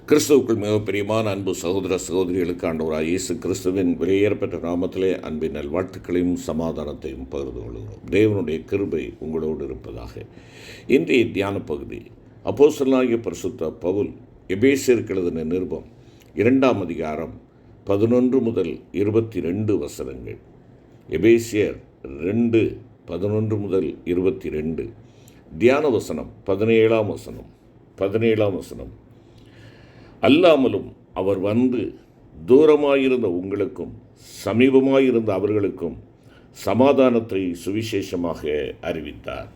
கிறிஸ்துவுக்குள் மிக பிரியமான அன்பு சகோதர சகோதரிகளுக்கு ஆண்டவராக இயேசு கிறிஸ்துவின் விலையேறப்பெற்ற நாமத்திலே அன்பின் நல்வாழ்த்துக்களையும் சமாதானத்தையும் பகிர்ந்து கொள்கிறோம். தேவனுடைய கிருபை உங்களோடு இருப்பதாக. இன்றைய தியான பகுதி அப்போஸ்தலனாகிய பரிசுத்த பவுல் எபேசியருக்கு எழுதின நிருபம் 2ஆம் அதிகாரம் 11 முதல் 22 வசனங்கள். எபேசியர் 2:11 முதல் 22. தியான வசனம் 17ஆம் வசனம். அல்லாமலும் அவர் வந்து தூரமாயிருந்த உங்களுக்கும் சமீபமாயிருந்த அவர்களுக்கும் சமாதானத்தை சுவிசேஷமாக அறிவித்தார்.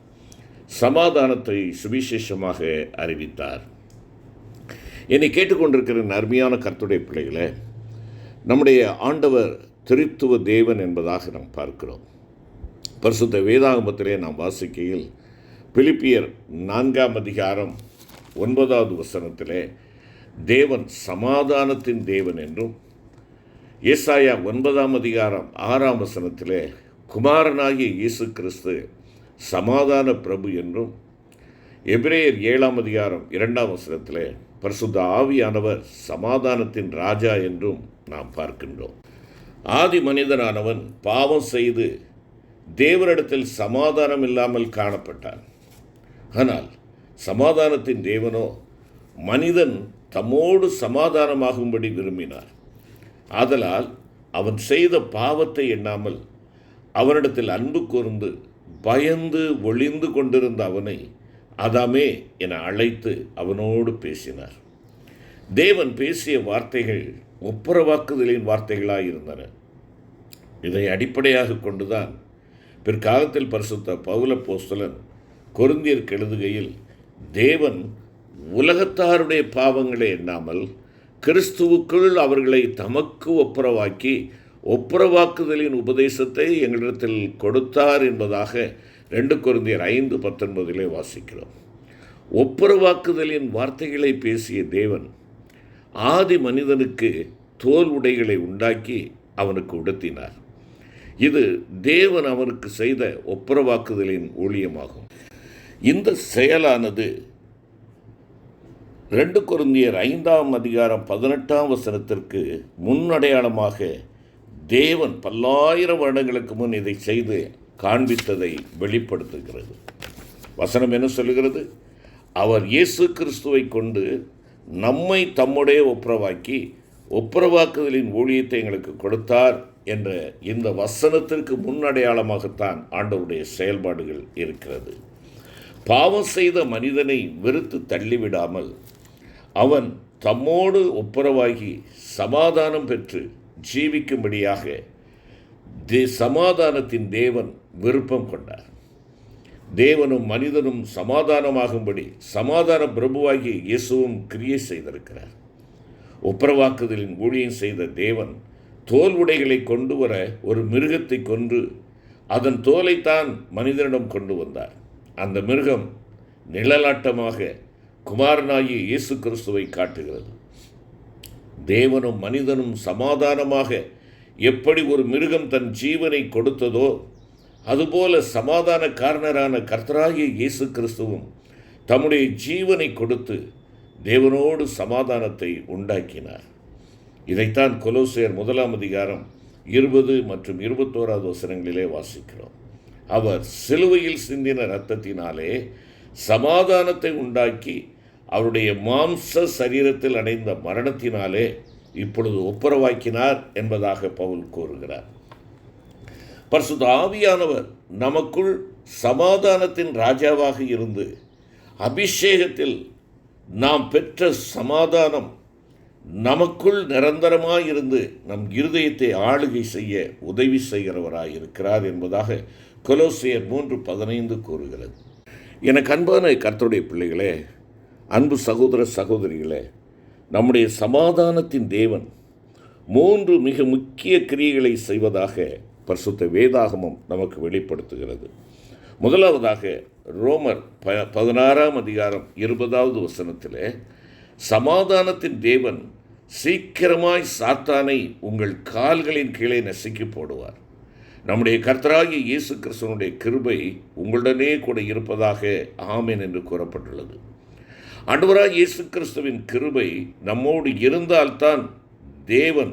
என்னை கேட்டுக்கொண்டிருக்கிற அருமையான கர்த்தருடைய பிள்ளைகளை, நம்முடைய ஆண்டவர் திருத்துவ தேவன் என்பதாக நாம் பார்க்கிறோம். பரிசுத்த வேதாகமத்திலே நாம் வாசிக்கையில் பிலிப்பியர் 4ஆம் அதிகாரம் 9வது வசனத்திலே தேவன் சமாதானத்தின் தேவன் என்றும், ஏசாயா 9ஆம் அதிகாரம் 6ஆம் வசனத்திலே குமாரனாகிய இயேசு கிறிஸ்து சமாதான பிரபு என்றும், எபிரேயர் 7ஆம் அதிகாரம் 2ஆம் வசனத்திலே பரிசுத்த ஆவியானவர் சமாதானத்தின் ராஜா என்றும் நாம் பார்க்கின்றோம். ஆதி மனிதனானவன் பாவம் செய்து தேவனிடத்தில் சமாதானம் இல்லாமல் காணப்பட்டான். ஆனால் சமாதானத்தின் தேவனோ மனிதன் தம்மோடு சமாதானமாகும்படி விரும்பினார். ஆதலால் அவன் செய்த பாவத்தை எண்ணாமல் அவனிடத்தில் அன்பு கூர்ந்து பயந்து ஒளிந்து கொண்டிருந்த அவனை ஆதாமே என அழைத்து அவனோடு பேசினார். தேவன் பேசிய வார்த்தைகள் ஒப்புரவாக்குதலின் வார்த்தைகளாயிருந்தன. இதை அடிப்படையாக கொண்டுதான் பிற்காலத்தில் பரிசுத்த பவுல் அப்போஸ்தலன் கொரிந்தியருக்கு எழுதுகையில், தேவன் உலகத்தாருடைய பாவங்களை எண்ணாமல் கிறிஸ்துவுக்குள் அவர்களை தமக்கு ஒப்புரவாக்குதலின் உபதேசத்தை எங்களிடத்தில் கொடுத்தார் என்பதாக 2 கொரிந்தியர் 5:19 வாசிக்கிறோம். ஒப்புரவாக்குதலின் வார்த்தைகளை பேசிய தேவன் ஆதி மனிதனுக்கு தோல் உடைகளை உண்டாக்கி அவனுக்கு உடுத்தினார். இது தேவன் அவனுக்கு செய்த ஒப்புரவாக்குதலின் ஊழியமாகும். இந்த செயலானது 2 கொரிந்தியர் 5ஆம் அதிகாரம் 18ஆம் வசனத்திற்கு முன்னடையாளமாக தேவன் பல்லாயிரம் வருடங்களுக்கு முன் இதை செய்து காண்பித்ததை வெளிப்படுத்துகிறது. வசனம் என்ன சொல்லுகிறது? அவர் இயேசு கிறிஸ்துவை கொண்டு நம்மை தம்முடைய ஒப்புரவாக்குதலின் ஊழியத்தை எங்களுக்கு கொடுத்தார் என்ற இந்த வசனத்திற்கு முன்னடையாளமாகத்தான் ஆண்டவருடைய செயல்பாடுகள் இருக்கிறது. பாவம் செய்த மனிதனை வெறுத்து தள்ளிவிடாமல் அவன் தம்மோடு ஒப்புரவாகி சமாதானம் பெற்று ஜீவிக்கும்படியாக சமாதானத்தின் தேவன் விருப்பம் கொண்டார். தேவனும் மனிதனும் சமாதானமாகும்படி சமாதான பிரபுவாகிய இயேசுவும் கிரியை செய்திருக்கிறார். ஒப்புரவாக்குதலின் ஊழியம் செய்த தேவன் தோல் உடைகளை கொண்டு வர ஒரு மிருகத்தை கொன்று அதன் தோலைத்தான் மனிதனிடம் கொண்டு வந்தார். அந்த மிருகம் நிழலாட்டமாக குமாரனாகிய இயேசு கிறிஸ்துவை காட்டுகிறது. தேவனும் மனிதனும் சமாதானமாக எப்படி ஒரு மிருகம் தன் ஜீவனை கொடுத்ததோ, அதுபோல சமாதான காரணரான கர்த்தராகிய இயேசு கிறிஸ்துவும் தம்முடைய ஜீவனை கொடுத்து தேவனோடு சமாதானத்தை உண்டாக்கினார். இதைத்தான் கொலோசியர் 1ஆம் அதிகாரம் 20 மற்றும் 21வது வசனங்களிலே வாசிக்கிறோம். அவர் சிலுவையில் சிந்தின இரத்தத்தினாலே சமாதானத்தை உண்டாக்கி அவருடைய மாம்ச சரீரத்தில் அடைந்த மரணத்தினாலே இப்பொழுது ஒப்புரவாக்கினார் என்பதாக பவுல் கூறுகிறார். பரிசுத்த ஆவியானவர் நமக்குள் சமாதானத்தின் ராஜாவாக இருந்து அபிஷேகத்தில் நாம் பெற்ற சமாதானம் நமக்குள் நிரந்தரமாயிருந்து நம் இருதயத்தை ஆளுகை செய்ய உதவி செய்கிறவராயிருக்கிறார் என்பதாக கொலோசியர் 3:15 கூறுகிறது. எனக்கு அன்பான கர்த்தருடைய பிள்ளைகளே, அன்பு சகோதர சகோதரிகளே, நம்முடைய சமாதானத்தின் தேவன் 3 மிக முக்கிய கிரியைகளை செய்வதாக பரிசுத்த வேதாகமம் நமக்கு வெளிப்படுத்துகிறது. முதலாவதாக ரோமர் 16ஆம் அதிகாரம் 20வது வசனத்திலே சமாதானத்தின் தேவன் சீக்கிரமாய் சாத்தானை உங்கள் கால்களின் கீழே நசுக்கி போடுவார். நம்முடைய கர்த்தராகிய இயேசு கிறிஸ்துவனுடைய கிருபை உங்களுடனே கூட இருப்பதாக ஆமென் என்று கூறப்பட்டுள்ளது. ஆண்டவராகிய இயேசு கிறிஸ்துவின் கிருபை நம்மோடு இருந்தால்தான் தேவன்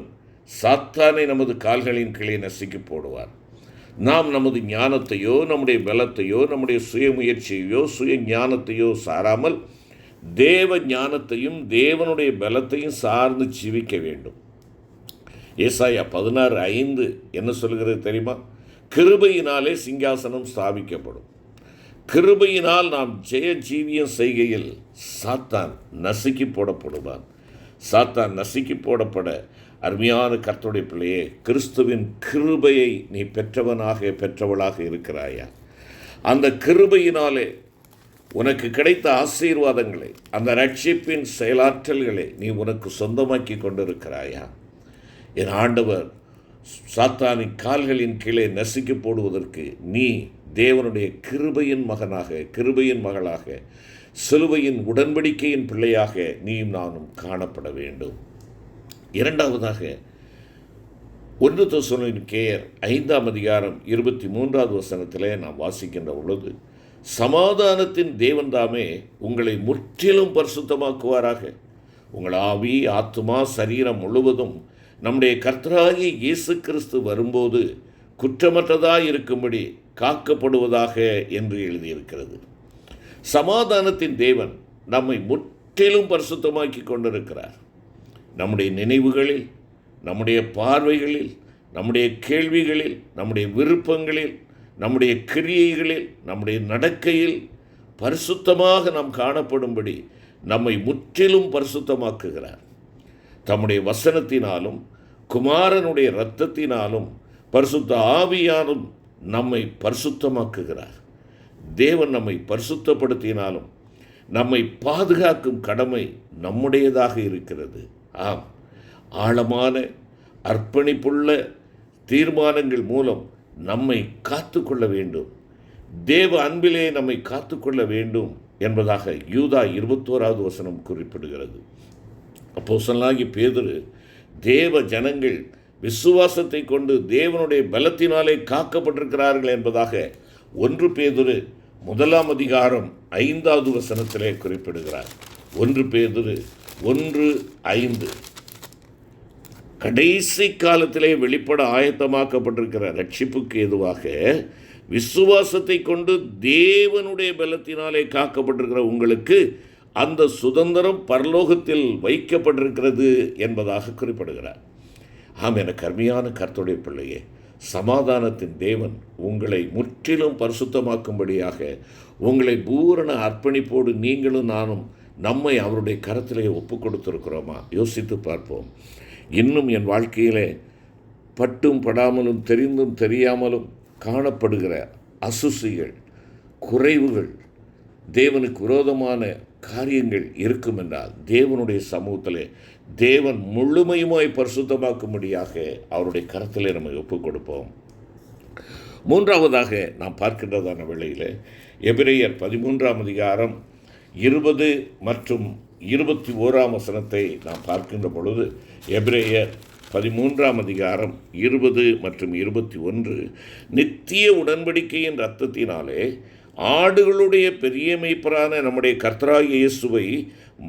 சாத்தானை நமது கால்களின் கீழே நசுக்கி போடுவார். நாம் நமது ஞானத்தையோ நம்முடைய பலத்தையோ நம்முடைய சுயமுயற்சியையோ சுய ஞானத்தையோ சாராமல் தேவ ஞானத்தையும் தேவனுடைய பலத்தையும் சார்ந்து ஜீவிக்க வேண்டும். ஏசாயா 16:5 என்ன சொல்கிறது தெரியுமா? கிருபையினாலே சிங்காசனம் ஸ்தாபிக்கப்படும். கிருபையினால் நாம் ஜெய ஜீவியம் செய்கையில் சாத்தான் நசுக்கி போடப்படுவான். சாத்தான் நசுக்கி போடப்பட அருமையான கர்த்தருடைய பிள்ளையே, கிறிஸ்துவின் கிருபையை நீ பெற்றவளாக இருக்கிறாயா? அந்த கிருபையினாலே உனக்கு கிடைத்த ஆசீர்வாதங்களை, அந்த ரட்சிப்பின் செயலாற்றல்களை நீ உனக்கு சொந்தமாக்கி கொண்டிருக்கிறாயா? என் ஆண்டவர் சாத்தானின் கால்களின் கீழே நசுக்கி போடுவதற்கு நீ தேவனுடைய கிருபையின் மகனாக, கிருபையின் மகளாக, சிலுவையின் உடன்படிக்கையின் பிள்ளையாக நீயும் நானும் காணப்பட வேண்டும். இரண்டாவதாக 1 தெசலோனிக்கேயர் 5:23 நாம் வாசிக்கின்ற பொழுது, சமாதானத்தின் தேவன் தாமே உங்களை முற்றிலும் பரிசுத்தமாக்குவாராக. உங்கள் ஆவி, ஆத்துமா, சரீரம் முழுவதும் நம்முடைய கர்த்தராகிய இயேசு கிறிஸ்து வரும்போது குற்றமற்றதாய் இருக்கும்படி காக்கப்படுவதாக என்று எழுதியிருக்கிறது. சமாதானத்தின் தேவன் நம்மை முற்றிலும் பரிசுத்தமாக்கி கொண்டிருக்கிறார். நம்முடைய நினைவுகளில், நம்முடைய பார்வைகளில், நம்முடைய கேள்விகளில், நம்முடைய விருப்பங்களில், நம்முடைய கிரியைகளில், நம்முடைய நடக்கையில் பரிசுத்தமாக நாம் காணப்படும்படி நம்மை முற்றிலும் பரிசுத்தமாக்குகிறார். தம்முடைய வசனத்தினாலும் குமாரனுடைய இரத்தத்தினாலும் பரிசுத்த ஆவியாலும் நம்மை பரிசுத்தமாக்குகிறார். தேவன் நம்மை பரிசுத்தப்படுத்தினாலும் நம்மை பாதுகாக்கும் கடமை நம்முடையதாக இருக்கிறது. ஆம், ஆழமான அர்ப்பணிப்புள்ள தீர்மானங்கள் மூலம் நம்மை காத்து கொள்ள வேண்டும். தேவ அன்பிலே நம்மை காத்து கொள்ள வேண்டும் என்பதாக யூதா 21 குறிப்பிடுகிறது. அப்போஸ்தலனாகிய பேதுரு, தேவ ஜனங்கள் விசுவாசத்தை கொண்டு தேவனுடைய பலத்தினாலே காக்கப்பட்டிருக்கிறார்கள் என்பதாக 1 பேதுரு 1:5 குறிப்பிடுகிறார். 1 பேதுரு 1:5 கடைசி காலத்திலே வெளிப்பட ஆயத்தமாக்கப்பட்டிருக்கிற ரட்சிப்புக்கு ஏதுவாக விசுவாசத்தை கொண்டு தேவனுடைய பலத்தினாலே காக்கப்பட்டிருக்கிற உங்களுக்கு அந்த சுதந்திரம் பரலோகத்தில் வைக்கப்பட்டிருக்கிறது என்பதாக குறிப்பிடுகிறார். ஆம், எனக்கு அருமையான கர்த்தருடைய பிள்ளையே, சமாதானத்தின் தேவன் உங்களை முற்றிலும் பரிசுத்தமாக்கும்படியாக உங்களை பூரண அர்ப்பணிப்போடு நீங்களும் நானும் நம்மை அவருடைய கரத்திலே ஒப்பு கொடுத்திருக்கிறோமா? யோசித்து பார்ப்போம். இன்னும் என் வாழ்க்கையிலே பட்டும் படாமலும் தெரிந்தும் தெரியாமலும் காணப்படுகிற அசுசிகள், குறைவுகள், தேவனுக்கு விரோதமான காரியங்கள் இருக்கும் என்றால் தேவனுடைய சமூகத்திலே தேவன் முழுமையுமாய் பரிசுத்தமாக்கும்படியாக அவருடைய கரத்திலே நம்ம ஒப்புக் கொடுப்போம். மூன்றாவதாக நாம் பார்க்கின்றதான வேளையில் எபிரேயர் 13:20 மற்றும் 21 நாம் பார்க்கின்ற பொழுது, எபிரேயர் 13:20 மற்றும் 21, நித்திய உடன்படிக்கையின் இரத்தத்தினாலே ஆடுகளுடைய பெரிய மேய்ப்பரான நம்முடைய கர்த்தராகிய இயேசுவை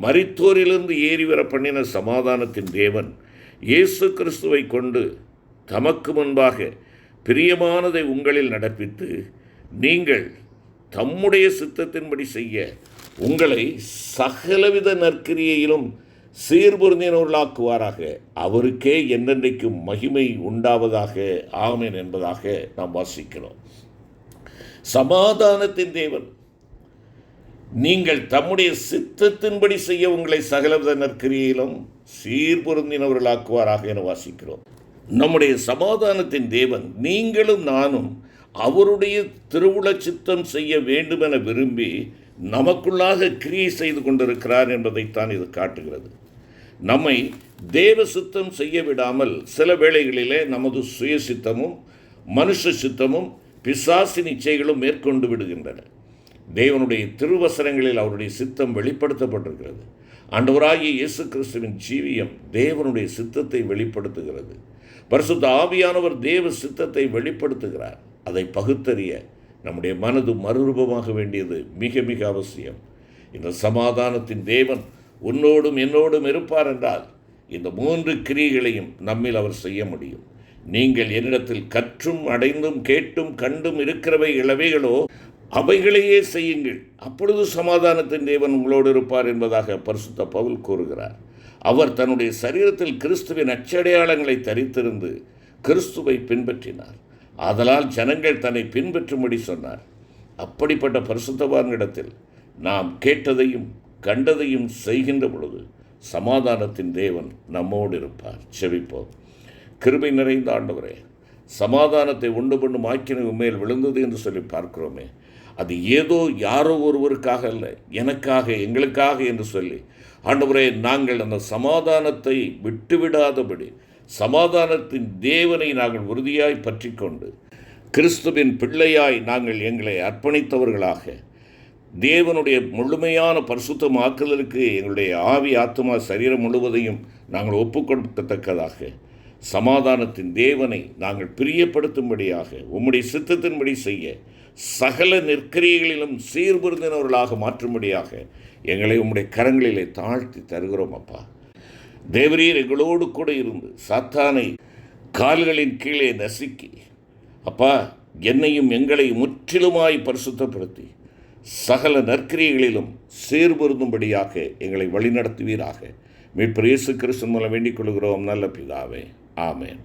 மரித்தோரிலிருந்து ஏறிவர பண்ணின சமாதானத்தின் தேவன் இயேசு கிறிஸ்துவை கொண்டு தமக்கு முன்பாக பிரியமானதை உங்களில் நடப்பித்து நீங்கள் தம்முடைய சித்தத்தின்படி செய்ய உங்களை சகலவித நற்கிரியையிலும் சீர்பொருந்தினவர்களாக்குவாராக. அவருக்கே என்றென்றைக்கும் மகிமை உண்டாவதாக. ஆமென் என்பதாக நாம் வாசிக்கிறோம். சமாதானத்தின் தேவன் நீங்கள் தம்முடைய சித்தத்தின்படி செய்ய உங்களை சகலவித நற்கிரியிலும் சீர்பொருந்தினவர்களாக்குவாராக என வாசிக்கிறோம். நம்முடைய சமாதானத்தின் தேவன் நீங்களும் நானும் அவருடைய திருவுள சித்தம் செய்ய வேண்டுமென விரும்பி நமக்குள்ளாக கிரியை செய்து கொண்டிருக்கிறார் என்பதைத்தான் இது காட்டுகிறது. நம்மை தேவ சித்தம் செய்ய விடாமல் சில வேளைகளிலே நமது சுய சித்தமும் மனுஷ சித்தமும் பிசாசின் இச்சைகளும் மேற்கொண்டு விடுகின்றன. தேவனுடைய திருவசனங்களில் அவருடைய சித்தம் வெளிப்படுத்தப்பட்டிருக்கிறது. ஆண்டவராகிய இயேசு கிறிஸ்துவின் ஜீவியம் தேவனுடைய சித்தத்தை வெளிப்படுத்துகிறது. பரிசுத்த ஆவியானவர் தேவ சித்தத்தை வெளிப்படுத்துகிறார். அதை பகுத்தறிய நம்முடைய மனது மறுரூபமாக வேண்டியது மிக மிக அவசியம். இந்த சமாதானத்தின் தேவன் உன்னோடும் என்னோடும் இருப்பார் என்றால் இந்த 3 கிரியைகளையும் நம்மில் அவர் செய்ய முடியும். நீங்கள் என்னிடத்தில் கற்றும் அடைந்தும் கேட்டும் கண்டும் இருக்கிறவை இளவைகளோ அவைகளையே செய்யுங்கள், அப்பொழுது சமாதானத்தின் தேவன் உங்களோடு இருப்பார் என்பதாக பரிசுத்த பவுல் கூறுகிறார். அவர் தன்னுடைய சரீரத்தில் கிறிஸ்துவின் அச்சடையாளங்களை தரித்திருந்து கிறிஸ்துவை பின்பற்றினார். ஆதலால் ஜனங்கள் தன்னை பின்பற்றும்படி சொன்னார். அப்படிப்பட்ட பரிசுத்தவான்களிடத்தில் நாம் கேட்டதையும் கண்டதையும் செய்கின்ற பொழுது சமாதானத்தின் தேவன் நம்மோடு இருப்பார். செபிப்போம். கிருபை நிறைந்த ஆண்டவரே, சமாதானத்தை உண்டு பண்ணும் ஆக்கினை உண்மையில் விழுந்தது என்று சொல்லி பார்க்கிறோமே, அது ஏதோ யாரோ ஒருவருக்காக அல்ல, எனக்காக எங்களுக்காக என்று சொல்லி ஆண்டவரே, நாங்கள் அந்த சமாதானத்தை விட்டுவிடாதபடி சமாதானத்தின் தேவனை நாங்கள் உறுதியாய் பற்றி கொண்டு கிறிஸ்துவின் பிள்ளையாய் நாங்கள் எங்களை அர்ப்பணித்தவர்களாக தேவனுடைய முழுமையான பரிசுத்தமாக்குதலுக்கு எங்களுடைய ஆவி ஆத்மா சரீரம் முழுவதையும் நாங்கள் ஒப்புக்கொடுக்கத்தக்கதாக சமாதானத்தின் தேவனை நாங்கள் பிரியப்படுத்தும்படியாக உம்முடைய சித்தத்தின்படி செய்ய சகல நெற்கிரியைகளிலும் சீர்பொருந்தினவர்களாக மாற்றும்படியாக எங்களை உம்முடைய கரங்களிலே தாழ்த்தி தருகிறோம். அப்பா, தேவரீர் எங்களோடு கூட இருந்து சாத்தானை கால்களின் கீழே நசுக்கி அப்பா என்னையும் எங்களை முற்றிலுமாய் பரிசுத்தப்படுத்தி சகல நற்கிரியைகளிலும் சீர்பொருந்தும்படியாக எங்களை வழிநடத்துவீராக. மீட்பர் இயேசு கிறிஸ்து மூலம் வேண்டிக் கொள்கிறோம் நல்ல பிதாவே. ஆமென்.